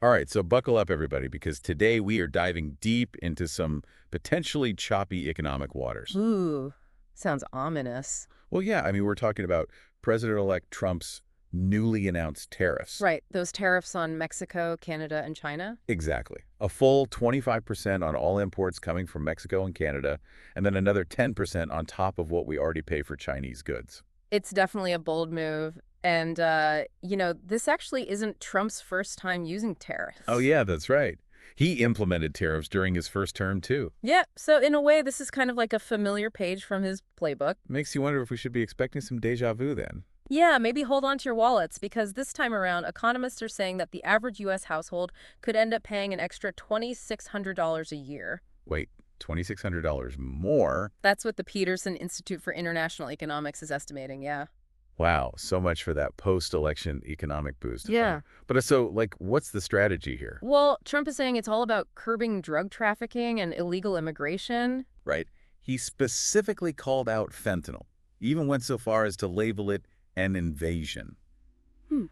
All right, so buckle up, everybody, because today we are diving deep into some potentially choppy economic waters. Ooh, sounds ominous. Well, yeah, I mean, we're talking about President-elect Trump's newly announced tariffs. Right, those tariffs on Mexico, Canada, and China? Exactly. A full 25% on all imports coming from Mexico and Canada, and then another 10% on top of what we already pay for Chinese goods. It's definitely a bold move. And, this actually isn't Trump's first time using Oh, tariffs. yeah, that's right. He implemented tariffs during his first term, too. Yeah, so in a way, this is kind of like a familiar page from his playbook. Makes you wonder if we should be expecting some deja vu then. Yeah, maybe hold on to your wallets because this time around, economists are saying that the average U.S. household could end up paying an extra $2,600 a year. Wait, $2,600 more? That's what the Peterson Institute for International Economics is estimating, yeah. Wow, so much for that post-election economic boost. Yeah. But so, like, what's the strategy here, Well, Trump is saying it's all about curbing drug trafficking and illegal immigration. right? He specifically called out fentanyl, even went so far as to label it an invasion. Hmm.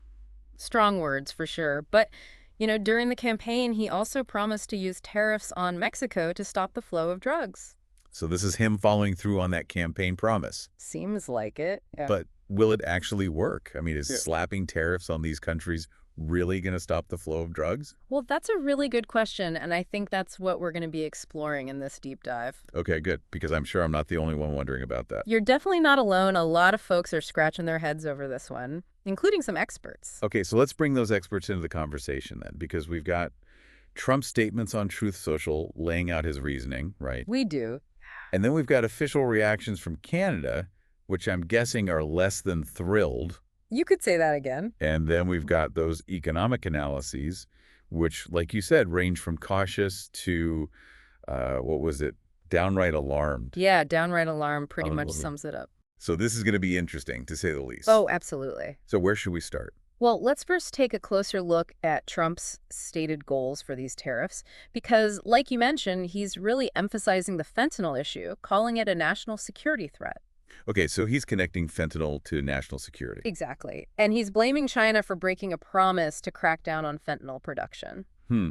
Strong words for sure. But, during the campaign, he also promised to use tariffs on Mexico to stop the flow of drugs. So this is him following through on that campaign promise. Seems like it. Yeah. But will it actually work? I mean, is Yeah. slapping tariffs on these countries really going to stop the flow of drugs? Well, that's a really good question, and I think that's what we're going to be exploring in this deep dive. Okay, good, because I'm sure I'm not the only one wondering about that. You're definitely not alone. A lot of folks are scratching their heads over this one, including some experts. Okay, so let's bring those experts into the conversation then, because we've got Trump's statements on Truth Social laying out his reasoning, right? We do. And then we've got official reactions from Canada, which I'm guessing are less than thrilled. You could say that again. And then we've got those economic analyses, which, like you said, range from cautious to, what was it, downright alarmed. Yeah, downright alarm pretty much Oh. sums it up. So this is going to be interesting, to say the least. Oh, absolutely. So where should we start? Well, let's first take a closer look at Trump's stated goals for these tariffs, because, like you mentioned, he's really emphasizing the fentanyl issue, calling it a national security threat. Okay, so he's connecting fentanyl to national security. Exactly. And he's blaming China for breaking a promise to crack down on fentanyl production. Hmm.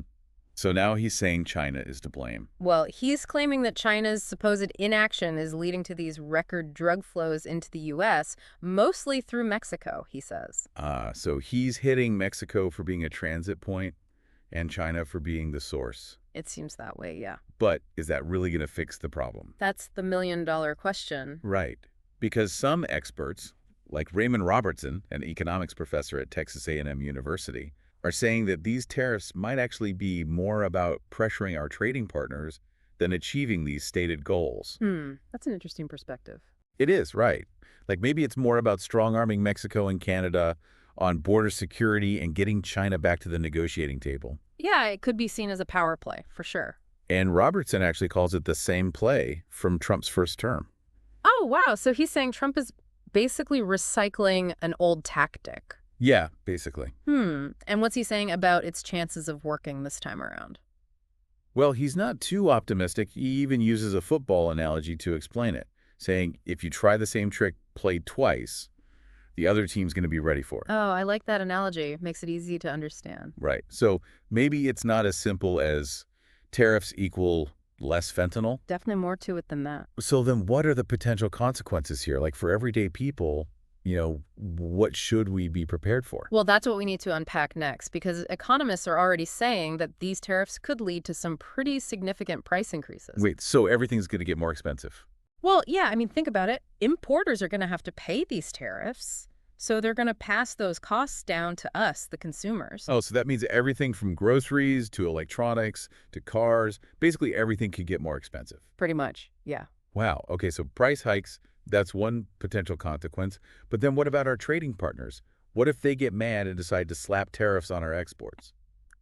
So now he's saying China is to blame. Well, he's claiming that China's supposed inaction is leading to these record drug flows into the U.S., mostly through Mexico, he says. So he's hitting Mexico for being a transit point and China for being the source. It seems that way, yeah. But is that really going to fix the problem? That's the million-dollar question. Right. Because some experts, like Raymond Robertson, an economics professor at Texas A&M University, are saying that these tariffs might actually be more about pressuring our trading partners than achieving these stated goals. That's an interesting perspective. It is, right. Like maybe it's more about strong-arming Mexico and Canada on border security and getting China back to the negotiating table. Yeah, it could be seen as a power play, for sure. And Robertson actually calls it the same play from Trump's first term. Oh, wow. So he's saying Trump is basically recycling an old tactic. Yeah, basically. And what's he saying about its chances of working this time around? Well, he's not too optimistic. He even uses a football analogy to explain it, saying if you try the same trick played twice, the other team's going to be ready for it. Oh, I like that analogy. Makes it easy to understand. Right. So maybe it's not as simple as tariffs equal less fentanyl. Definitely more to it than that. So then what are the potential consequences here? Like for everyday people, what should we be prepared for? Well, that's what we need to unpack next, because economists are already saying that these tariffs could lead to some pretty significant price increases. Wait, so everything's going to get more expensive? Well, yeah, I mean, think about it. Importers are going to have to pay these tariffs, so they're going to pass those costs down to us, the consumers. Oh, so that means everything from groceries to electronics to cars, basically everything could get more expensive. Pretty much, yeah. Wow. Okay, so price hikes, that's one potential consequence. But then what about our trading partners? What if they get mad and decide to slap tariffs on our exports?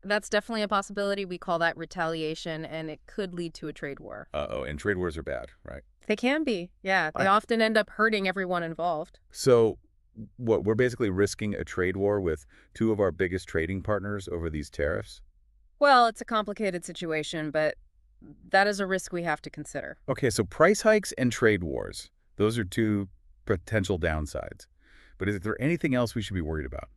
That's definitely a possibility. We call that retaliation, and it could lead to a trade war. Uh-oh, and trade wars are bad, right? They can be, yeah. They often end up hurting everyone involved. So what, we're basically risking a trade war with two of our biggest trading partners over these tariffs? Well, it's a complicated situation, but that is a risk we have to consider. Okay, so price hikes and trade wars, those are two potential downsides. But is there anything else we should be worried about?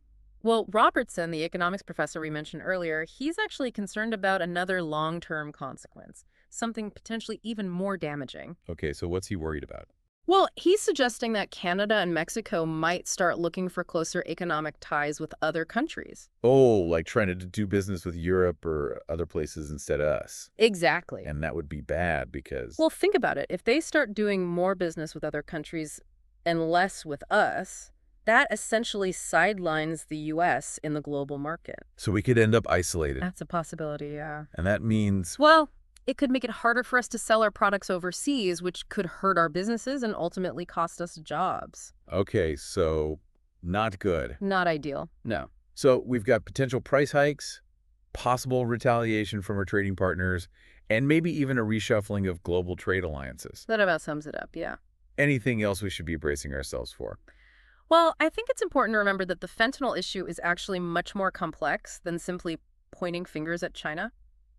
Well, Robertson, the economics professor we mentioned earlier, he's actually concerned about another long-term consequence, something potentially even more damaging. Okay, so what's he worried about? Well, he's suggesting that Canada and Mexico might start looking for closer economic ties with other countries. Oh, like trying to do business with Europe or other places instead of us. Exactly. And that would be bad because, Well, think about it. If they start doing more business with other countries and less with us, that essentially sidelines the U.S. in the global market. so we could end up isolated. That's a possibility, yeah. And that means, Well, it could make it harder for us to sell our products overseas, which could hurt our businesses and ultimately cost us jobs. okay, so not good. Not ideal. No. So we've got potential price hikes, possible retaliation from our trading partners, and maybe even a reshuffling of global trade alliances. That about sums it up, yeah. Anything else we should be bracing ourselves for? Well, I think it's important to remember that the fentanyl issue is actually much more complex than simply pointing fingers at China.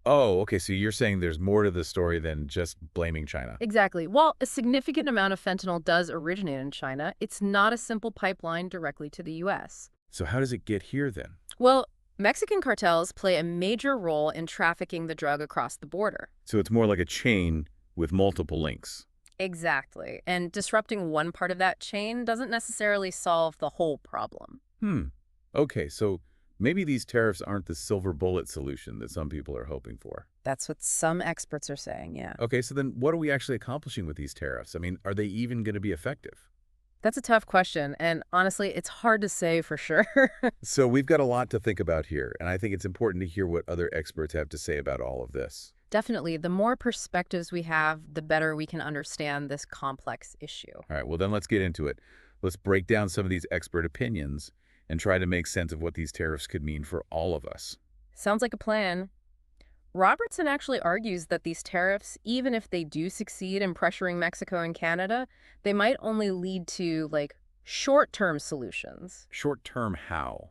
Oh, okay, so you're saying there's more to the story than just blaming China. Exactly. While a significant amount of fentanyl does originate in China, it's not a simple pipeline directly to the U.S. So how does it get here then? Well, Mexican cartels play a major role in trafficking the drug across the border. So it's more like a chain with multiple links. Exactly. And disrupting one part of that chain doesn't necessarily solve the whole problem. Okay, so maybe these tariffs aren't the silver bullet solution that some people are hoping for. That's what some experts are saying, yeah. Okay, so then what are we actually accomplishing with these tariffs? I mean, are they even going to be effective? That's a tough question, and honestly, it's hard to say for sure. So we've got a lot to think about here, and I think it's important to hear what other experts have to say about all of this. Definitely, the more perspectives we have, the better we can understand this complex issue. All right, well then let's get into it. Let's break down some of these expert opinions and try to make sense of what these tariffs could mean for all of us. Sounds like a plan. Robertson actually argues that these tariffs, even if they do succeed in pressuring Mexico and Canada, they might only lead to, like, short-term solutions. Short term, how?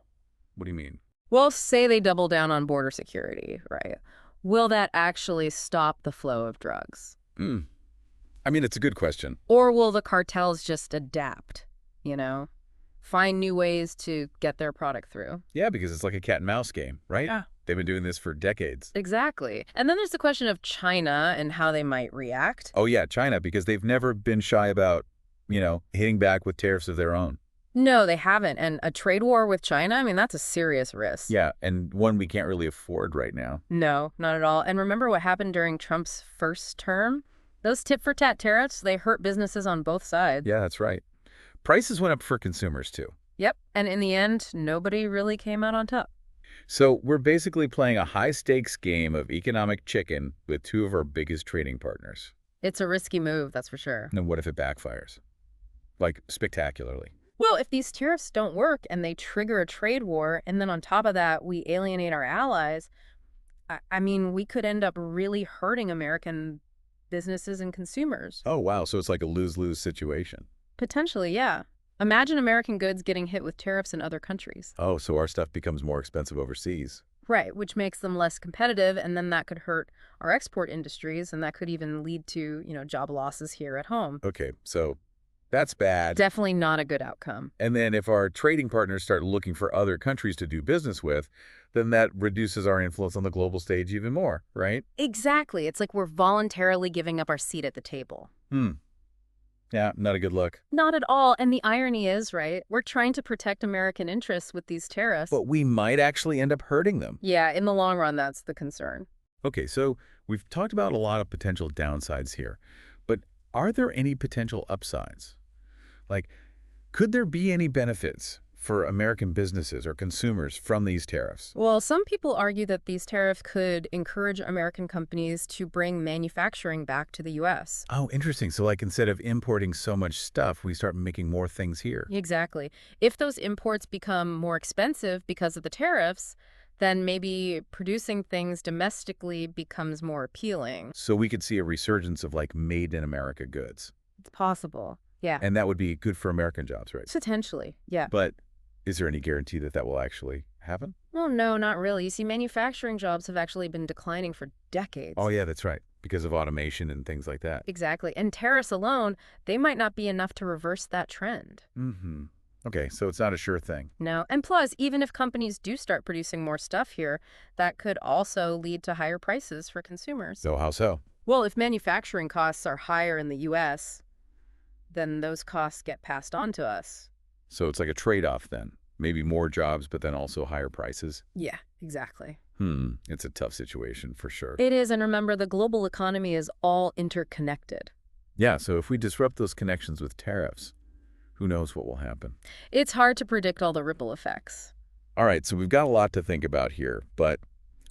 What do you mean? Well, say they double down on border security, right? Will that actually stop the flow of drugs? I mean, it's a good question. Or will the cartels just adapt, you know? Find new ways to get their product through? Yeah, because it's like a cat and mouse game, right? Yeah. They've been doing this for decades. Exactly. And then there's the question of China and how they might react. Oh yeah, China, because they've never been shy about, hitting back with tariffs of their own. No, they haven't. And a trade war with China, I mean, that's a serious risk. Yeah, and one we can't really afford right now. No, not at all. And remember what happened during Trump's first term? Those tit-for-tat tariffs, they hurt businesses on both sides. Yeah, that's right. Prices went up for consumers too. Yep. And in the end, nobody really came out on top. So we're basically playing a high-stakes game of economic chicken with two of our biggest trading partners. It's a risky move, that's for sure. And what if it backfires? Like, spectacularly. Well, if these tariffs don't work and they trigger a trade war, and then on top of that, we alienate our allies, I mean, we could end up really hurting American businesses and consumers. Oh, wow. So it's like a lose-lose situation. Potentially, yeah. Imagine American goods getting hit with tariffs in other countries. Oh, so our stuff becomes more expensive overseas. Right, which makes them less competitive, and then that could hurt our export industries, and that could even lead to, job losses here at home. Okay, so that's bad. Definitely not a good outcome. And then if our trading partners start looking for other countries to do business with, then that reduces our influence on the global stage even more, right? Exactly. It's like we're voluntarily giving up our seat at the table. Yeah, not a good look. Not at all. And the irony is, right, we're trying to protect American interests with these tariffs. But we might actually end up hurting them. Yeah, in the long run, that's the concern. Okay, so we've talked about a lot of potential downsides here, but are there any potential upsides? Like, could there be any benefits for American businesses or consumers from these tariffs? Well, some people argue that these tariffs could encourage American companies to bring manufacturing back to the U.S. Oh, interesting. So like instead of importing so much stuff, we start making more things here. Exactly. If those imports become more expensive because of the tariffs, then maybe producing things domestically becomes more appealing. So we could see a resurgence of like made in America goods. It's possible. Yeah. And that would be good for American jobs, right? Potentially. Yeah. But is there any guarantee that that will actually happen? Well, no, not really. You see, manufacturing jobs have actually been declining for decades. Oh, yeah, that's right. Because of automation and things like that. Exactly. And tariffs alone, they might not be enough to reverse that trend. Okay, so it's not a sure thing. No. And plus, even if companies do start producing more stuff here, that could also lead to higher prices for consumers. So how so? Well, if manufacturing costs are higher in the U.S., then those costs get passed on to us. So it's like a trade-off then. Maybe more jobs, but then also higher prices. Yeah, exactly. It's a tough situation for sure. It is, and remember, the global economy is all interconnected. Yeah, so if we disrupt those connections with tariffs, who knows what will happen? It's hard to predict all the ripple effects. All right, so we've got a lot to think about here, but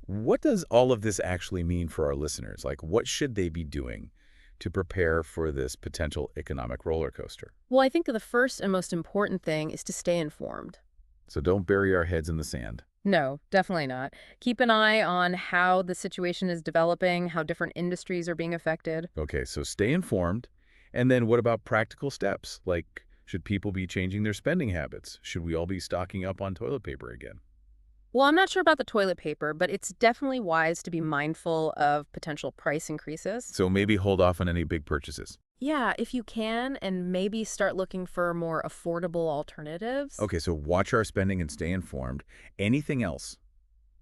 what does all of this actually mean for our listeners? Like, what should they be doing to prepare for this potential economic roller coaster? Well, I think the first and most important thing is to stay informed. So don't bury our heads in the sand. No, definitely not. Keep an eye on how the situation is developing, how different industries are being affected. Okay, so stay informed. And then what about practical steps? Like, should people be changing their spending habits? Should we all be stocking up on toilet paper again? Well, I'm not sure about the toilet paper, but it's definitely wise to be mindful of potential price increases. So maybe hold off on any big purchases. Yeah, if you can, and maybe start looking for more affordable alternatives. Okay, so watch our spending and stay informed. Anything else?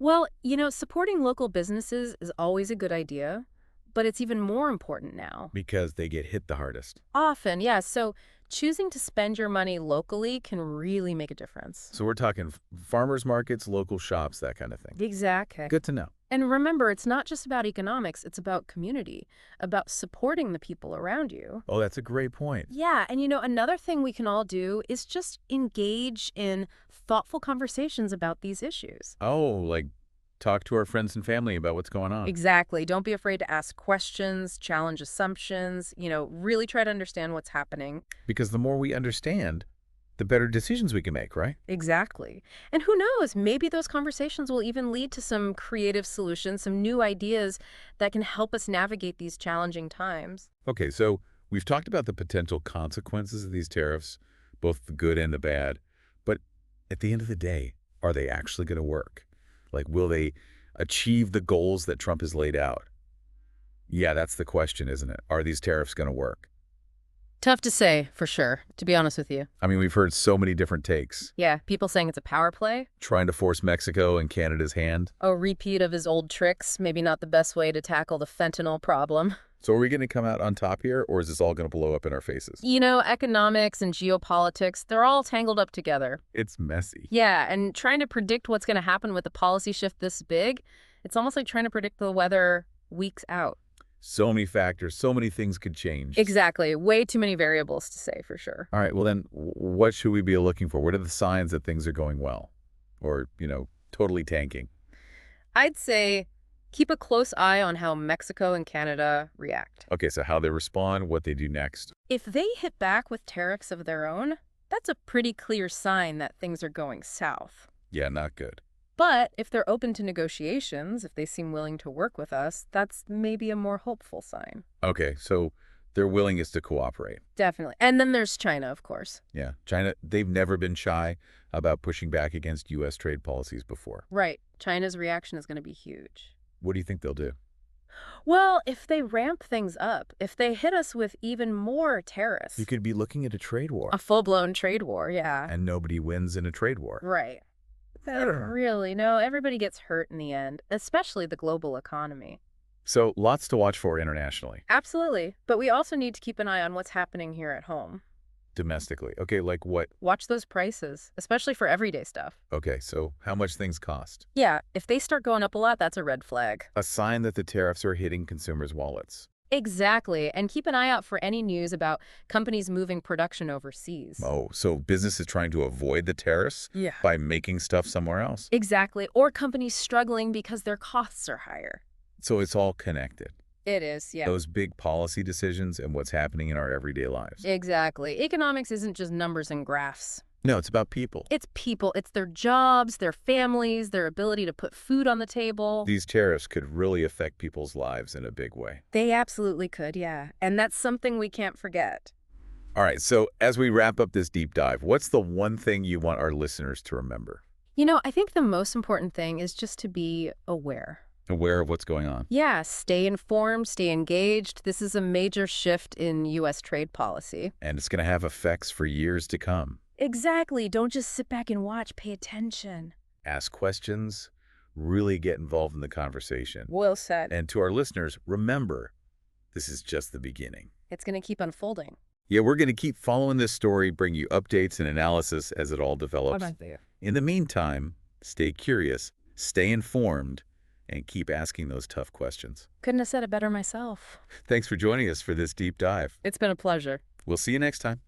Well, supporting local businesses is always a good idea, but it's even more important now. Because they get hit the hardest. Often, yeah. So choosing to spend your money locally can really make a difference. So we're talking farmers markets, local shops, that kind of thing. Exactly. Good to know. And remember, it's not just about economics, it's about community, about supporting the people around you. Oh, that's a great point. Yeah, and another thing we can all do is just engage in thoughtful conversations about these issues. Oh, like talk to our friends and family about what's going on. Exactly. Don't be afraid to ask questions, challenge assumptions, really try to understand what's happening. Because the more we understand, the better decisions we can make, right? Exactly. And who knows, maybe those conversations will even lead to some creative solutions, some new ideas that can help us navigate these challenging times. Okay, so we've talked about the potential consequences of these tariffs, both the good and the bad. But at the end of the day, are they actually going to work? Like, will they achieve the goals that Trump has laid out? Yeah, that's the question, isn't it? Are these tariffs going to work? Tough to say, for sure, to be honest with you. I mean, we've heard so many different takes. Yeah, people saying it's a power play. Trying to force Mexico and Canada's hand. A repeat of his old tricks, maybe not the best way to tackle the fentanyl problem. So are we going to come out on top here, or is this all going to blow up in our faces? Economics and geopolitics, they're all tangled up together. It's messy. Yeah, and trying to predict what's going to happen with a policy shift this big, it's almost like trying to predict the weather weeks out. So many factors, so many things could change. Exactly. Way too many variables to say for sure. All right, well then, what should we be looking for? What are the signs that things are going well? Or, totally tanking? I'd say keep a close eye on how Mexico and Canada react. Okay, so how they respond, what they do next. If they hit back with tariffs of their own, that's a pretty clear sign that things are going south. Yeah, not good. But if they're open to negotiations, if they seem willing to work with us, that's maybe a more hopeful sign. Okay, so their willingness to cooperate. Definitely. And then there's China, of course. Yeah, China, they've never been shy about pushing back against U.S. trade policies before. Right. China's reaction is going to be huge. What do you think they'll do? Well, if they ramp things up, if they hit us with even more tariffs. You could be looking at a trade war. A full-blown trade war, yeah. And nobody wins in a trade war. Right. Really, no, everybody gets hurt in the end, especially the global economy. So lots to watch for internationally. Absolutely. But we also need to keep an eye on what's happening here at home. Domestically. Okay, like what? Watch those prices, especially for everyday stuff. Okay, so how much things cost? Yeah, if they start going up a lot, that's a red flag. A sign that the tariffs are hitting consumers' wallets. Exactly. And keep an eye out for any news about companies moving production overseas. Oh, so business is trying to avoid the tariffs by making stuff somewhere else? Exactly. Or companies struggling because their costs are higher. So it's all connected. It is, yeah. Those big policy decisions and what's happening in our everyday lives. Exactly. Economics isn't just numbers and graphs. No, it's about people. It's people. It's their jobs, their families, their ability to put food on the table. These tariffs could really affect people's lives in a big way. They absolutely could, yeah. And that's something we can't forget. All right, so as we wrap up this deep dive, what's the one thing you want our listeners to remember? I think the most important thing is just to be aware. Aware of what's going on. Yeah, stay informed, stay engaged. This is a major shift in U.S. trade policy. And it's going to have effects for years to come. Exactly. Don't just sit back and watch. Pay attention. Ask questions, really get involved in the conversation. Well said. And to our listeners, remember, this is just the beginning. It's going to keep unfolding. Yeah, we're going to keep following this story, bring you updates and analysis as it all develops. In the meantime, stay curious, stay informed, and keep asking those tough questions. Couldn't have said it better myself. Thanks for joining us for this deep dive. It's been a pleasure. We'll see you next time.